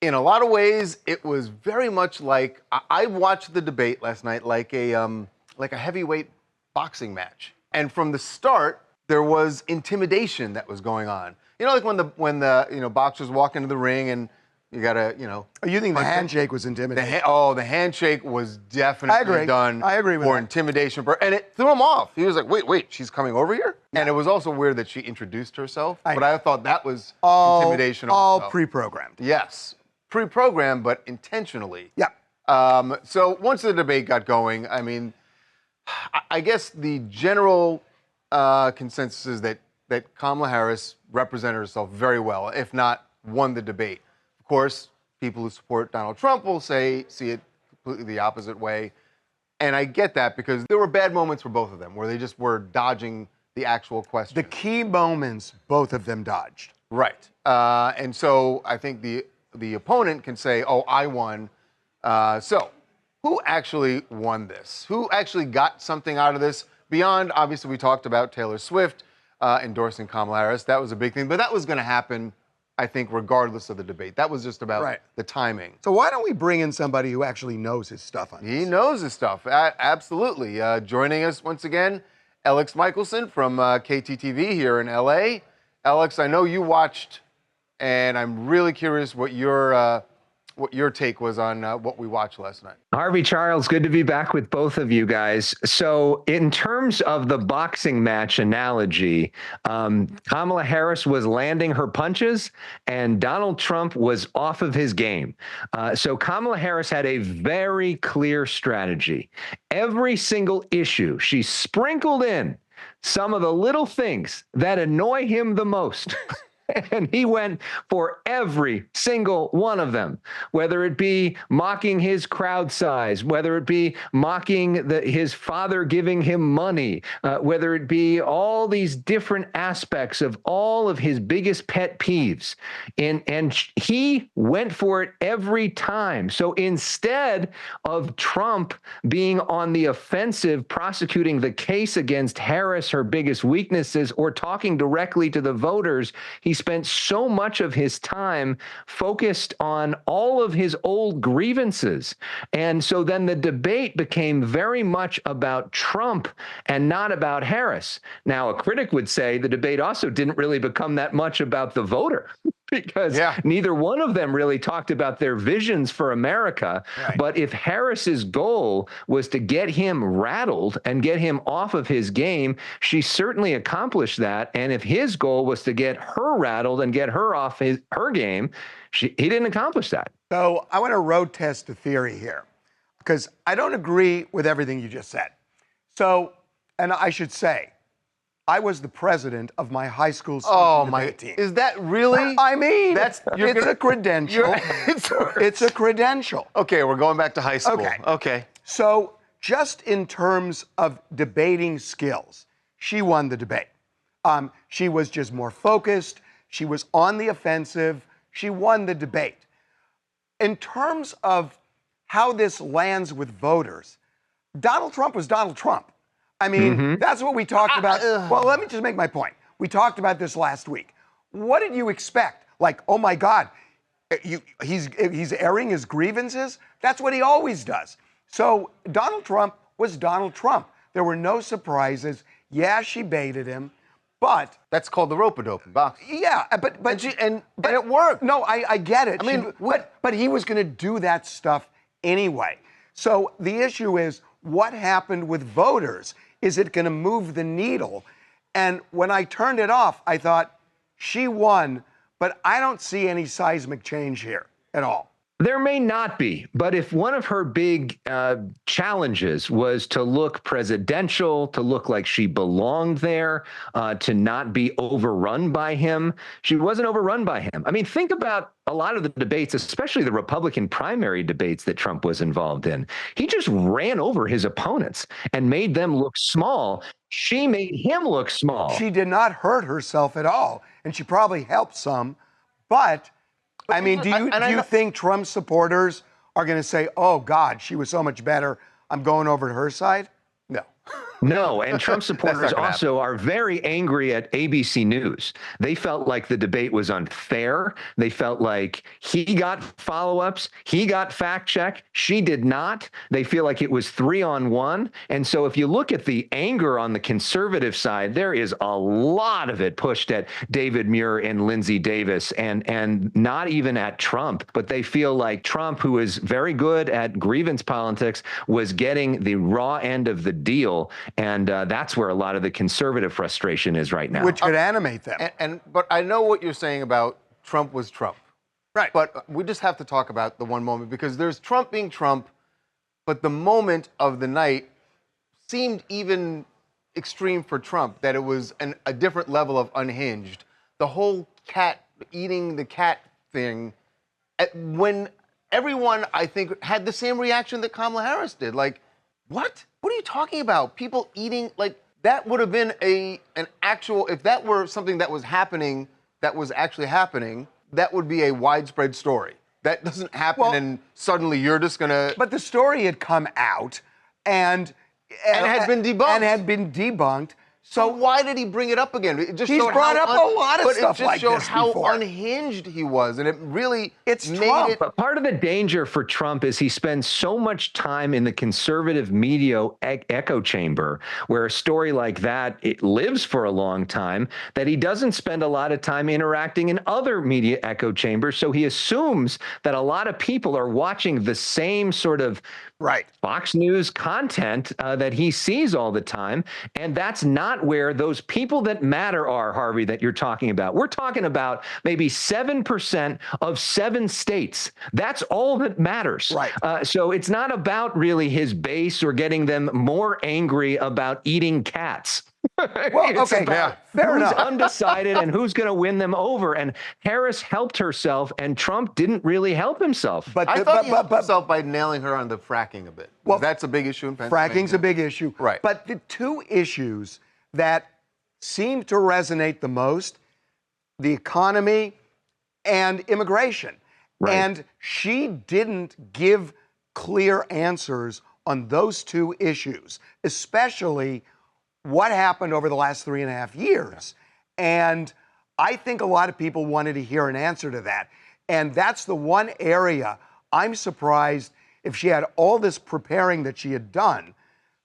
In a lot of ways, it was very much like I watched the debate last night like a heavyweight boxing match. And from the start, there was intimidation that was going on. You know, like when the boxers walk into the ring and you gotta, Oh, you think the handshake was intimidating? The handshake was definitely done for intimidation. And it threw him off. He was like, wait, she's coming over here? Yeah. And it was also weird that she introduced herself. But I thought that was intimidation also. All pre-programmed. Yes. Pre-programmed, but intentionally. Yeah. So once the debate got going, I mean, I guess the general consensus is that Kamala Harris represented herself very well, if not won the debate. Of course, people who support Donald Trump will see it completely the opposite way. And I get that because there were bad moments for both of them where they just were dodging the actual question. The key moments, both of them dodged. Right. And so I think the opponent can say, oh, I won. So who actually won this? Who actually got something out of this? Beyond, obviously, we talked about Taylor Swift endorsing Kamala Harris. That was a big thing. But that was going to happen, I think, regardless of the debate. That was just about the timing. So why don't we bring in somebody who actually knows his stuff on this? He knows his stuff. Absolutely. Joining us once again, Elex Michaelson from KTTV here in L.A. Alex, I know you watched, and I'm really curious what your take was on what we watched last night. Harvey, Charles, good to be back with both of you guys. So in terms of the boxing match analogy, Kamala Harris was landing her punches and Donald Trump was off of his game. So Kamala Harris had a very clear strategy. Every single issue, she sprinkled in some of the little things that annoy him the most. And he went for every single one of them, whether it be mocking his crowd size, whether it be mocking his father giving him money, whether it be all these different aspects of all of his biggest pet peeves. And he went for it every time. So instead of Trump being on the offensive, prosecuting the case against Harris, her biggest weaknesses, or talking directly to the voters, he spent so much of his time focused on all of his old grievances. And so then the debate became very much about Trump and not about Harris. Now, a critic would say the debate also didn't really become that much about the voter. Because neither one of them really talked about their visions for America. Right. But if Harris's goal was to get him rattled and get him off of his game, she certainly accomplished that. And if his goal was to get her rattled and get her off her game, he didn't accomplish that. So I want to road test the theory here because I don't agree with everything you just said. So, and I should say, I was the president of my high school debate team. Is that really? I mean, it's a credential. It's a credential. Okay, we're going back to high school. Okay. So just in terms of debating skills, she won the debate. She was just more focused. She was on the offensive. She won the debate. In terms of how this lands with voters, Donald Trump was Donald Trump. I mean, that's what we talked about. Well, let me just make my point. We talked about this last week. What did you expect? Like, oh my God, he's airing his grievances? That's what he always does. So Donald Trump was Donald Trump. There were no surprises. Yeah, she baited him, but that's called the rope-a-dope in boxing. Yeah, but it worked. No, I get it. I mean, but he was going to do that stuff anyway. So the issue is, what happened with voters? Is it going to move the needle? And when I turned it off, I thought, she won, but I don't see any seismic change here at all. There may not be, but if one of her big challenges was to look presidential, to look like she belonged there, to not be overrun by him, she wasn't overrun by him. I mean, think about a lot of the debates, especially the Republican primary debates that Trump was involved in. He just ran over his opponents and made them look small. She made him look small. She did not hurt herself at all, and she probably helped some, but I mean, do you think Trump supporters are going to say, oh, God, she was so much better, I'm going over to her side? No. No, and Trump supporters gonna also are very angry at ABC News. They felt like the debate was unfair. They felt like he got follow-ups, he got fact-check, she did not. They feel like it was 3-on-1. And so if you look at the anger on the conservative side, there is a lot of it pushed at David Muir and Lindsey Davis, and not even at Trump. But they feel like Trump, who is very good at grievance politics, was getting the raw end of the deal. And that's where a lot of the conservative frustration is right now. Which could animate them. But I know what you're saying about Trump was Trump. Right. But we just have to talk about the one moment, because there's Trump being Trump, but the moment of the night seemed even extreme for Trump, that it was a different level of unhinged. The whole cat eating the cat thing, when everyone, I think, had the same reaction that Kamala Harris did. Like, what? What are you talking about? People eating, like, that would have been an actual, if that were something that was happening, that was actually happening, that would be a widespread story. That doesn't happen and suddenly you're just gonna. But the story had come out and had been debunked. And had been debunked. So why did he bring it up again? It just He's showed brought how up a lot of stuff like this But it just showed how before. unhinged he was, and it really It's made Trump. it. But part of the danger for Trump is he spends so much time in the conservative media echo chamber, where a story like that, it lives for a long time, that he doesn't spend a lot of time interacting in other media echo chambers. So he assumes that a lot of people are watching the same sort of Fox News content that he sees all the time. And that's not where those people that matter are, Harvey, that you're talking about. We're talking about maybe 7% of 7 states. That's all that matters. Right. So it's not about really his base or getting them more angry about eating cats. Well, okay, fair who's enough. undecided and who's going to win them over. And Harris helped herself, and Trump didn't really help himself. But I thought he helped himself by nailing her on the fracking a bit. Well, that's a big issue in Pennsylvania. Fracking's a big issue. Right. But the two issues that seem to resonate the most, the economy and immigration. Right. And she didn't give clear answers on those two issues, especially what happened over the last 3.5 years. And I think a lot of people wanted to hear an answer to that. And that's the one area I'm surprised, if she had all this preparing that she had done,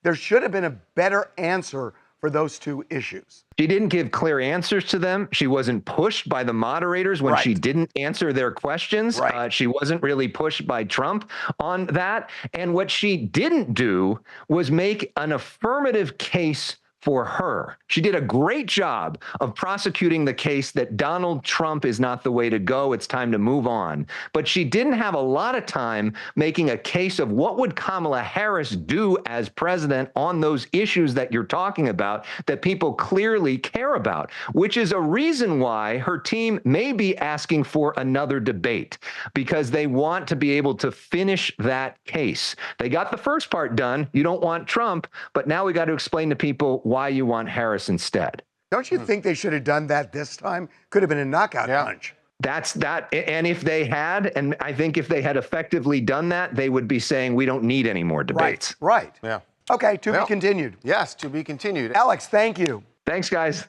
there should have been a better answer for those two issues. She didn't give clear answers to them. She wasn't pushed by the moderators when she didn't answer their questions. She wasn't really pushed by Trump on that. And what she didn't do was make an affirmative case for her. She did a great job of prosecuting the case that Donald Trump is not the way to go. It's time to move on. But she didn't have a lot of time making a case of what would Kamala Harris do as president on those issues that you're talking about that people clearly care about, which is a reason why her team may be asking for another debate, because they want to be able to finish that case. They got the first part done. You don't want Trump, but now we got to explain to people why you want Harris instead. Don't you think they should have done that this time? Could have been a knockout punch. That's that. And if they had, and I think if they had effectively done that, they would be saying we don't need any more debates. Right. Yeah. Okay, to be continued. Yes, to be continued. Elex, thank you. Thanks, guys.